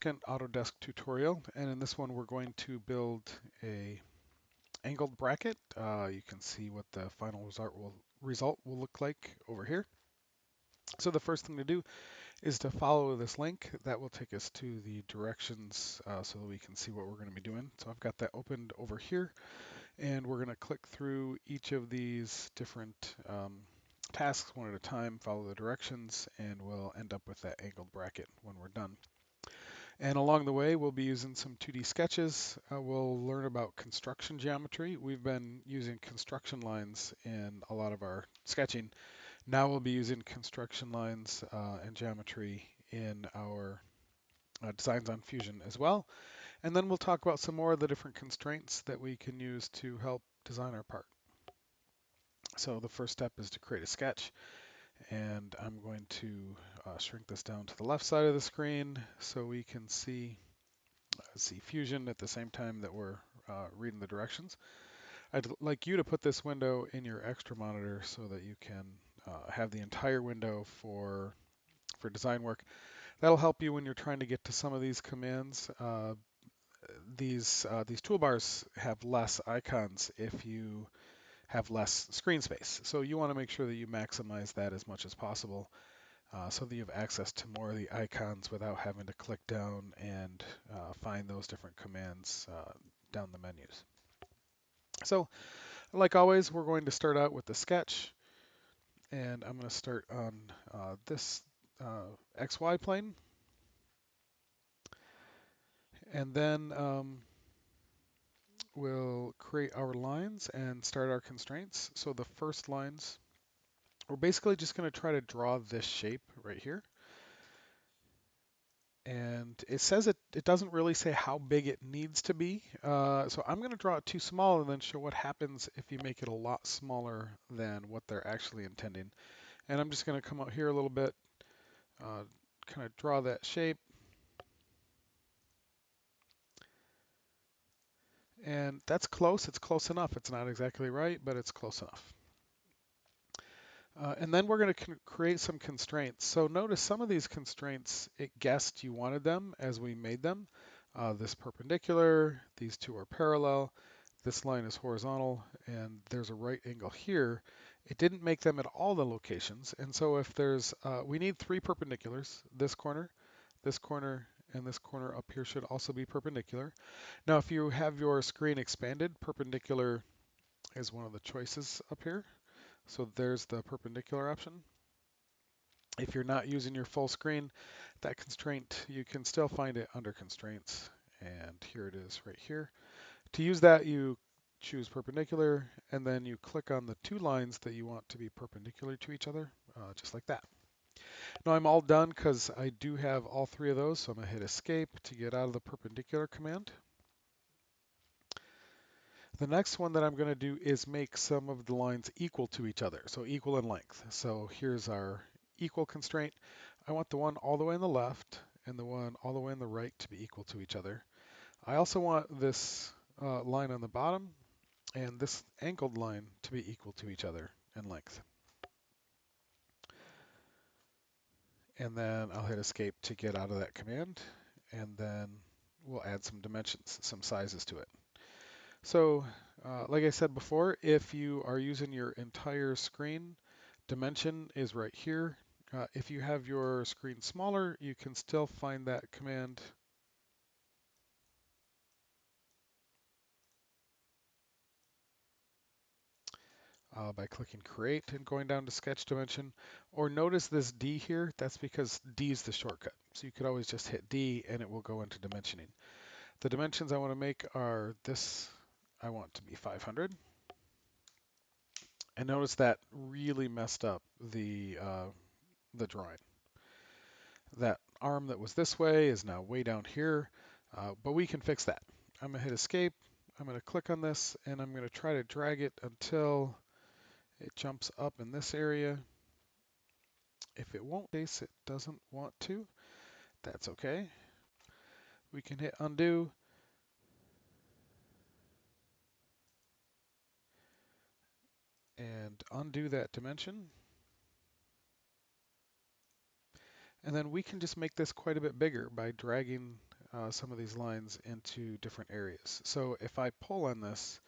second Autodesk tutorial, and in this one we're going to build a angled bracket. You can see what the final result will look like over here. So the first thing to do is to follow this link. That will take us to the directions so that we can see what we're going to be doing. So I've got that opened over here, and we're going to click through each of these different tasks one at a time, follow the directions, and we'll end up with that angled bracket when we're done. And along the way, we'll be using some 2D sketches. We'll learn about construction geometry. We've been using construction lines in a lot of our sketching. Now we'll be using construction lines and geometry in our designs on Fusion as well. And then we'll talk about some more of the different constraints that we can use to help design our part. So the first step is to create a sketch. And I'm going to shrink this down to the left side of the screen so we can see Fusion at the same time that we're reading the directions. I'd like you to put this window in your extra monitor so that you can have the entire window for design work. That'll help you when you're trying to get to some of these commands. These toolbars have less icons if you have less screen space. So you want to make sure that you maximize that as much as possible so that you have access to more of the icons without having to click down and find those different commands down the menus. So like always, we're going to start out with the sketch, and I'm going to start on this XY plane, and then we'll create our lines and start our constraints. So the first lines, we're basically just going to try to draw this shape right here. And it says it doesn't really say how big it needs to be. So I'm going to draw it too small and then show what happens if you make it a lot smaller than what they're actually intending. And I'm just going to come out here a little bit, kind of draw that shape. And that's close. It's close enough. It's not exactly right, but it's close enough. And then we're going to create some constraints. So notice some of these constraints, it guessed you wanted them as we made them. This perpendicular, these two are parallel, this line is horizontal, and there's a right angle here. It didn't make them at all the locations. And so if there's, we need 3 perpendiculars, this corner, and this corner up here should also be perpendicular. Now, if you have your screen expanded, perpendicular is one of the choices up here. So there's the perpendicular option. If you're not using your full screen, that constraint, you can still find it under constraints. And here it is right here. To use that, you choose perpendicular, and then you click on the 2 lines that you want to be perpendicular to each other, just like that. Now I'm all done because I do have all 3 of those, so I'm going to hit escape to get out of the perpendicular command. The next one that I'm going to do is make some of the lines equal to each other, so equal in length. So here's our equal constraint. I want the one all the way on the left and the one all the way on the right to be equal to each other. I also want this line on the bottom and this angled line to be equal to each other in length. And then I'll hit escape to get out of that command, and then we'll add some dimensions, some sizes to it. So like I said before, if you are using your entire screen, dimension is right here. If you have your screen smaller, you can still find that command by clicking create and going down to sketch dimension. Or notice this D here, that's because D is the shortcut. So you could always just hit D and it will go into dimensioning. The dimensions I want to make are this, I want to be 500. And notice that really messed up the drawing. That arm that was this way is now way down here, but we can fix that. I'm going to hit escape, I'm going to click on this, and I'm going to try to drag it until it jumps up in this area. If it won't, case it doesn't want to, that's okay. We can hit undo. And undo that dimension. And then we can just make this quite a bit bigger by dragging some of these lines into different areas. So if I pull on this,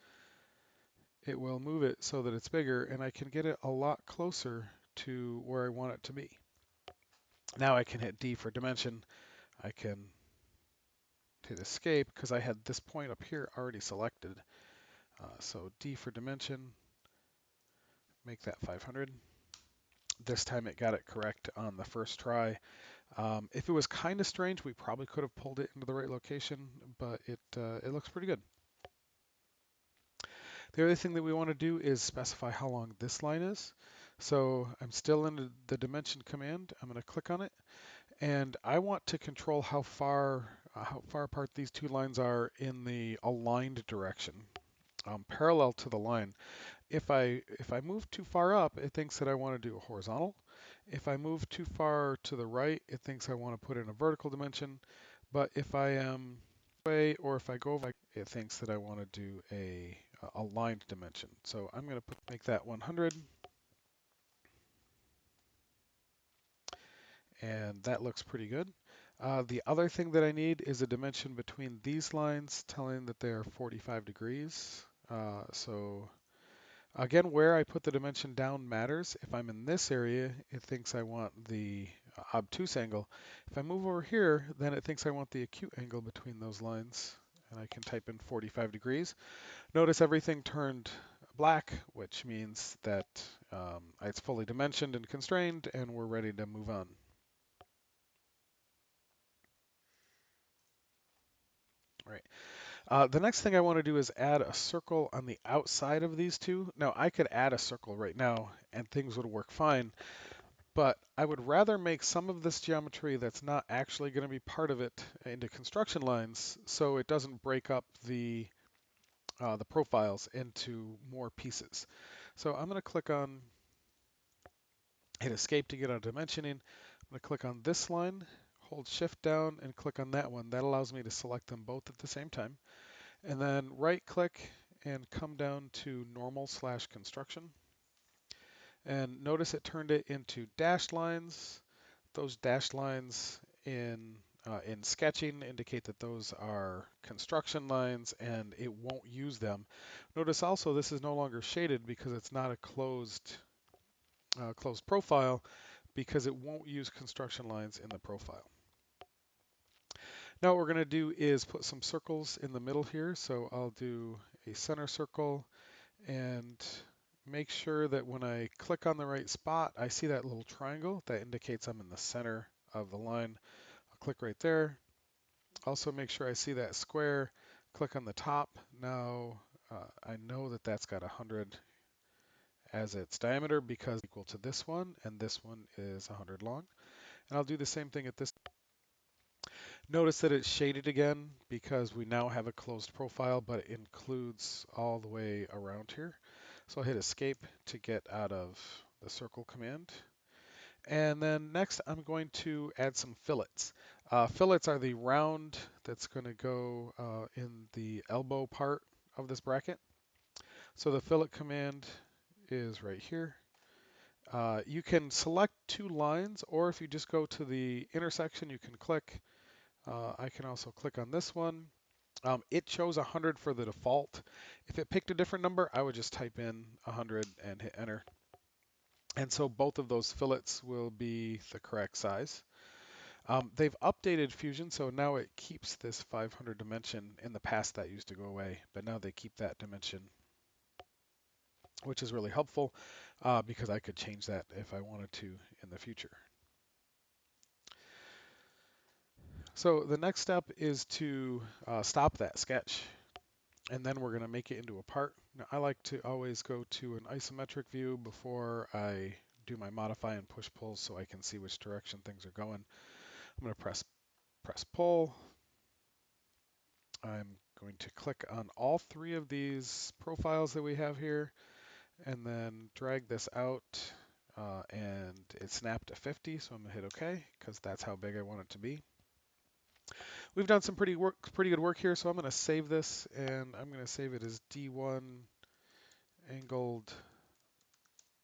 it will move it so that it's bigger, and I can get it a lot closer to where I want it to be. Now I can hit D for dimension. I can hit escape because I had this point up here already selected. So D for dimension, make that 500. This time it got it correct on the first try. If it was kind of strange, we probably could have pulled it into the right location, but it looks pretty good. The other thing that we want to do is specify how long this line is. So I'm still in the dimension command. I'm going to click on it, and I want to control how far apart these two lines are in the aligned direction, parallel to the line. If I move too far up, it thinks that I want to do a horizontal. If I move too far to the right, it thinks I want to put in a vertical dimension. But if I am away or if I go over, it thinks that I want to do a aligned dimension. So I'm going to make that 100. And that looks pretty good. The other thing that I need is a dimension between these lines telling that they are 45 degrees. So again, where I put the dimension down matters. If I'm in this area, it thinks I want the obtuse angle. If I move over here, then it thinks I want the acute angle between those lines. And I can type in 45 degrees. Notice everything turned black, which means that it's fully dimensioned and constrained, and we're ready to move on. All right. The next thing I want to do is add a circle on the outside of these two. Now, I could add a circle right now and things would work fine, but I would rather make some of this geometry that's not actually going to be part of it into construction lines so it doesn't break up the profiles into more pieces. So I'm going to click on, hit escape to get out of dimensioning. I'm going to click on this line, hold shift down and click on that one. That allows me to select them both at the same time. And then right click and come down to normal/construction. And notice it turned it into dashed lines. Those dashed lines in sketching indicate that those are construction lines and it won't use them. Notice also this is no longer shaded because it's not a closed profile because it won't use construction lines in the profile. Now what we're going to do is put some circles in the middle here. So I'll do a center circle and make sure that when I click on the right spot, I see that little triangle that indicates I'm in the center of the line. I'll click right there. Also make sure I see that square, click on the top. Now I know that that's got 100 as its diameter because it's equal to this one, and this one is 100 long. And I'll do the same thing at this. Notice that it's shaded again because we now have a closed profile, but it includes all the way around here. So I'll hit escape to get out of the circle command. And then next I'm going to add some fillets. Fillets are the round that's going to go in the elbow part of this bracket. So the fillet command is right here. You can select two lines, or if you just go to the intersection, you can click. I can also click on this one. It chose 100 for the default. If it picked a different number, I would just type in 100 and hit enter. And so both of those fillets will be the correct size. They've updated Fusion, so now it keeps this 500 dimension. In the past, that used to go away, but now they keep that dimension, which is really helpful because I could change that if I wanted to in the future. So the next step is to stop that sketch, and then we're going to make it into a part. Now, I like to always go to an isometric view before I do my modify and push pull so I can see which direction things are going. I'm going to press pull. I'm going to click on all three of these profiles that we have here and then drag this out and it snapped to 50, so I'm going to hit OK because that's how big I want it to be. We've done some pretty good work here, so I'm going to save this and I'm going to save it as D1 angled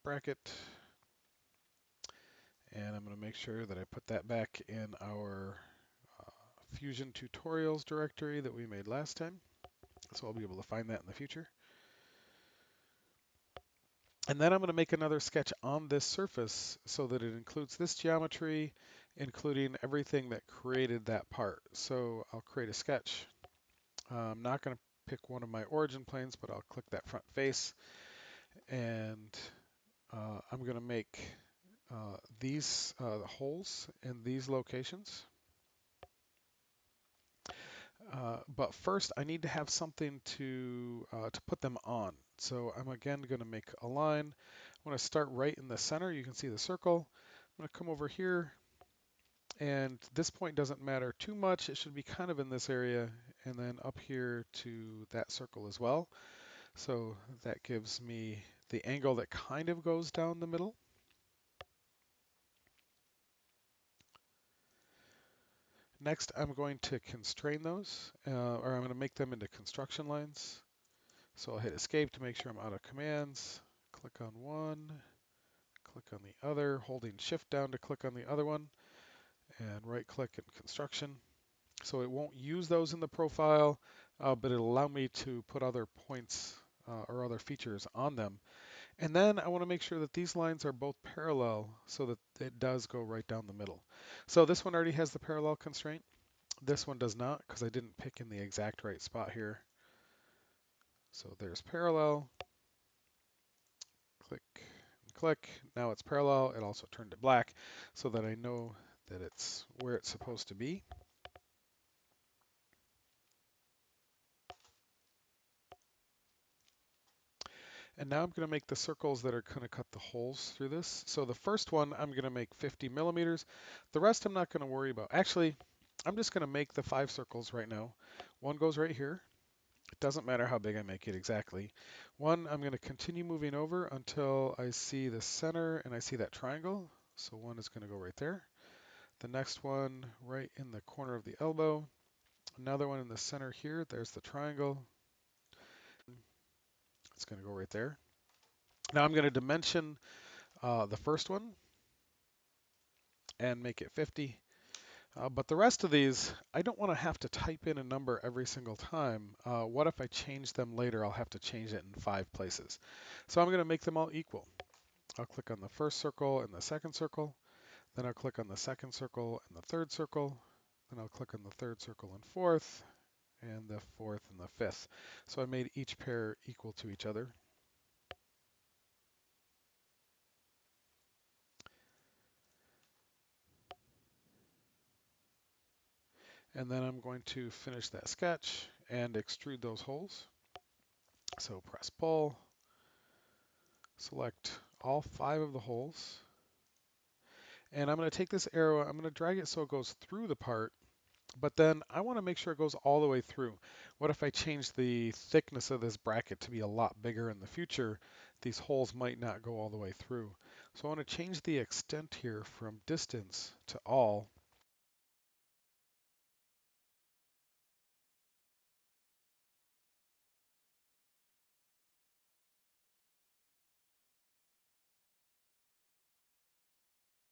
bracket, and I'm going to make sure that I put that back in our Fusion Tutorials directory that we made last time. So I'll be able to find that in the future. And then I'm going to make another sketch on this surface so that it includes this geometry, including everything that created that part. So I'll create a sketch. I'm not going to pick one of my origin planes, but I'll click that front face, and I'm going to make these holes in these locations. But first, I need to have something to put them on. So I'm again going to make a line. I'm going to start right in the center. You can see the circle. I'm going to come over here, and this point doesn't matter too much. It should be kind of in this area, and then up here to that circle as well. So that gives me the angle that kind of goes down the middle. Next, I'm going to constrain those, or I'm going to make them into construction lines. So I'll hit escape to make sure I'm out of commands. Click on one, click on the other, holding shift down to click on the other one, and right click in construction. So it won't use those in the profile, but it'll allow me to put other points or other features on them. And then I want to make sure that these lines are both parallel so that it does go right down the middle. So this one already has the parallel constraint. This one does not because I didn't pick in the exact right spot here. So there's parallel. Click and click. Now it's parallel. It also turned it black so that I know that it's where it's supposed to be. And now I'm going to make the circles that are going to cut the holes through this. So the first one I'm going to make 50 millimeters. The rest I'm not going to worry about. Actually, I'm just going to make the 5 circles right now. One goes right here. It doesn't matter how big I make it exactly. One, I'm going to continue moving over until I see the center and I see that triangle. So one is going to go right there. The next one right in the corner of the elbow. Another one in the center here. There's the triangle. It's going to go right there. Now I'm going to dimension the first one and make it 50. But the rest of these, I don't want to have to type in a number every single time. What if I change them later? I'll have to change it in 5 places. So I'm going to make them all equal. I'll click on the first circle and the second circle. Then I'll click on the second circle and the third circle. Then I'll click on the third circle and fourth, and the fourth and the fifth. So I made each pair equal to each other. And then I'm going to finish that sketch and extrude those holes. So press pull, select all 5 of the holes. And I'm going to take this arrow, I'm going to drag it so it goes through the part, but then I want to make sure it goes all the way through. What if I change the thickness of this bracket to be a lot bigger in the future? These holes might not go all the way through. So I want to change the extent here from distance to all.